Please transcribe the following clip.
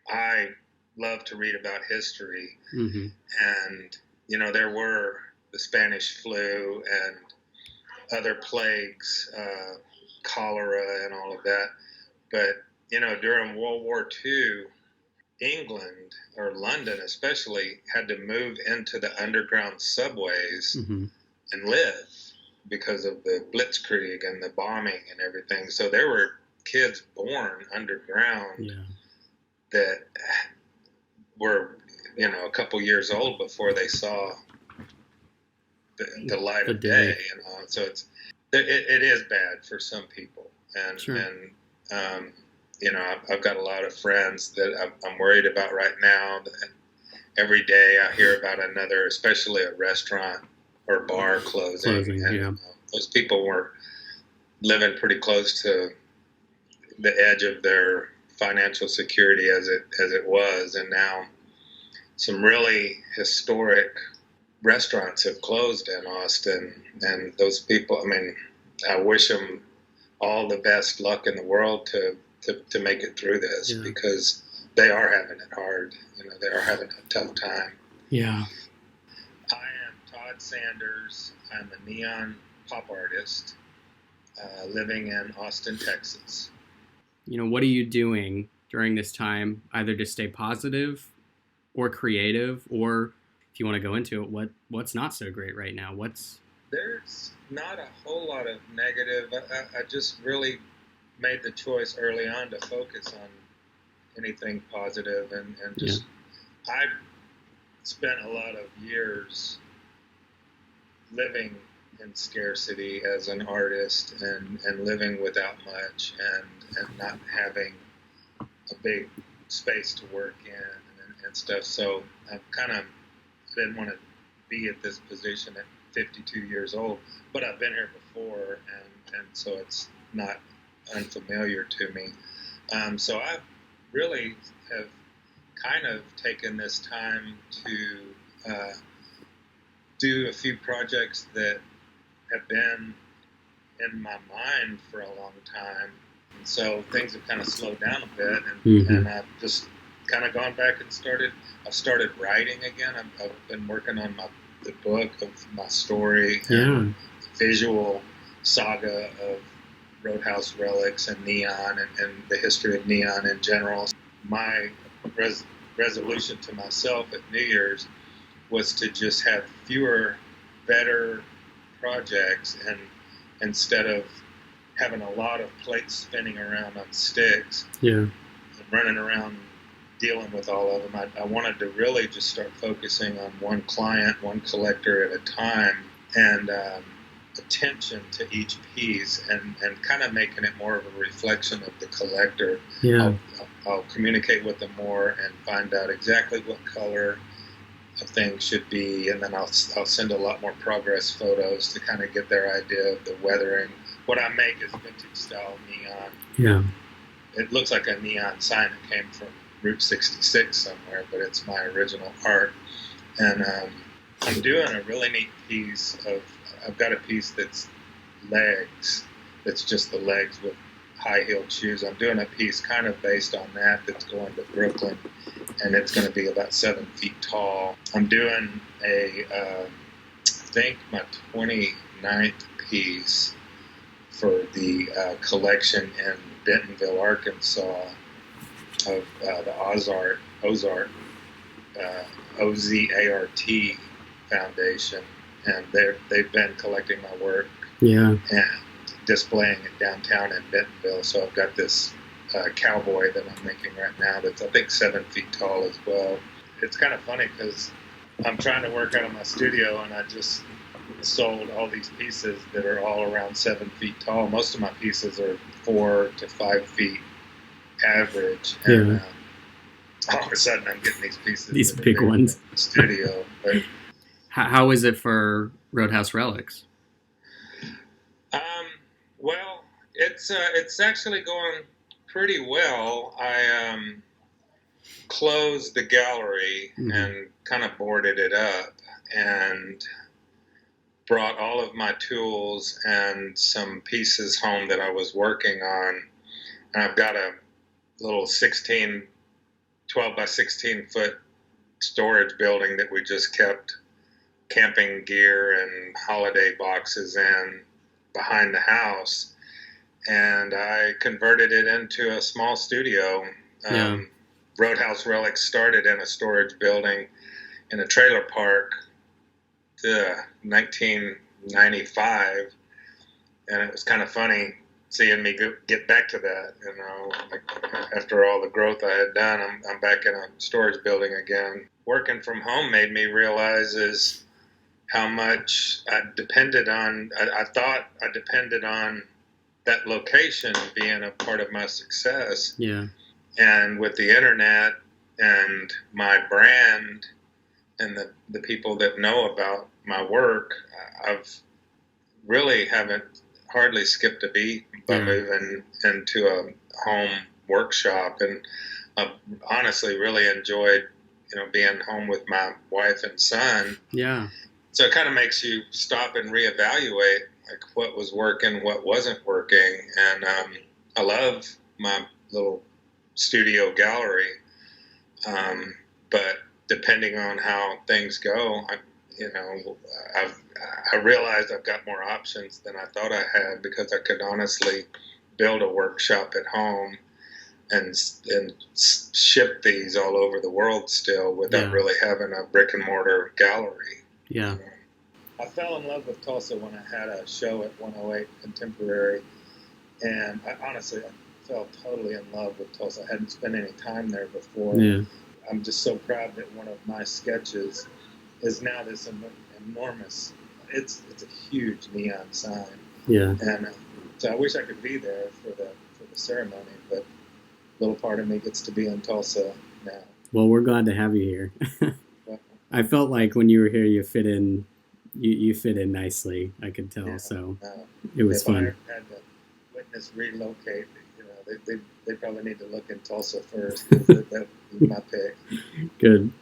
I love to read about history, Mm-hmm. and there were the Spanish flu and other plagues, cholera, and all of that. But during World War II, England, or London especially, had to move into the underground subways Mm-hmm. and live because of the blitzkrieg and the bombing and everything. So there were kids born underground Yeah. that were, a couple years old before they saw the light The of day. day. So it is bad for some people, Sure. and I've got a lot of friends that I'm worried about right now. Every day I hear about another, especially a restaurant or bar closing, Closing. and Yeah. those people were living pretty close to the edge of their financial security as it was, and now some really historic restaurants have closed in Austin, and those people. I mean, I wish them all the best luck in the world to make it through this, Yeah. because they are having it hard. They are having a tough time. Yeah. I am Todd Sanders. I'm a neon pop artist living in Austin, Texas. What are you doing during this time, either to stay positive or creative, or if you want to go into it, what's not so great right now? What's There's not a whole lot of negative. I just really made the choice early on to focus on anything positive, and Yeah. just I spent a lot of years living in scarcity as an artist, and living without much, and not having a big space to work in, and stuff. So I kind of didn't want to be at this position at 52 years old, but I've been here before, and so it's not unfamiliar to me. So I really have kind of taken this time to do a few projects that have been in my mind for a long time. And so things have kind of slowed down a bit, Mm-hmm. and I've just kind of gone back and I've started writing again. I've been working on the book of my story Yeah. and visual saga of Roadhouse Relics and neon, and the history of neon in general. My resolution to myself at New Year's was to just have fewer, better projects, and instead of having a lot of plates spinning around on sticks Yeah. and running around dealing with all of them, I wanted to really just start focusing on one client, one collector at a time, and attention to each piece, and kind of making it more of a reflection of the collector. Yeah. I'll, I'll communicate with them more and find out exactly what color a thing should be, and then I'll send a lot more progress photos to kind of get their idea of the weathering. What I make is vintage style neon. Yeah. It looks like a neon sign that came from Route 66 somewhere, but it's my original art. And I'm doing a really neat piece of. I've got a piece that's legs. That's just the legs with high-heeled shoes. I'm doing a piece kind of based on that. That's going to Brooklyn, and it's going to be about 7 feet tall. I'm doing I think my 29th piece for the collection in Bentonville, Arkansas, of the Ozart OZART Foundation, and they've been collecting my work Yeah. and displaying it downtown in Bentonville. So I've got this cowboy that I'm making right now that's, I think, 7 feet tall as well. It's kind of funny because I'm trying to work out of my studio, and I just sold all these pieces that are all around 7 feet tall. Most of my pieces are 4 to 5 feet average, and Yeah. all of a sudden I'm getting these pieces These that are big bigger than ones. the studio. But How is it for Roadhouse Relics? um, well, it's actually going pretty well. I closed the gallery Mm-hmm. and kind of boarded it up, and brought all of my tools and some pieces home that I was working on. And I've got a little 16 12 by 16 foot storage building that we just kept camping gear and holiday boxes in behind the house. And I converted it into a small studio. Roadhouse Relics started in a storage building in a trailer park, 1995, and it was kind of funny seeing me get back to that. Like after all the growth I had done, I'm back in a storage building again. Working from home made me realize is how much I depended on. I thought I depended on that location being a part of my success. Yeah. And with the internet and my brand and the people that know about my work, I've really haven't hardly skipped a beat by moving into a home workshop. And I've honestly really enjoyed, being home with my wife and son. Yeah. So it kind of makes you stop and reevaluate like what was working, what wasn't working. And I love my little studio gallery, but depending on how things go, I realized I've got more options than I thought I had, because I could honestly build a workshop at home and ship these all over the world still without really having a brick and mortar gallery. Yeah. I fell in love with Tulsa when I had a show at 108 Contemporary, and I fell totally in love with Tulsa. I hadn't spent any time there before. Yeah. I'm just so proud that one of my sketches is now this enormous, it's a huge neon sign. Yeah. And so I wish I could be there for the ceremony, but a little part of me gets to be in Tulsa now. Well, we're glad to have you here. I felt like when you were here, you fit in. You fit in nicely. I could tell. It was fun. If I had to witness relocate, they probably need to look in Tulsa first. That would be my pick. Good.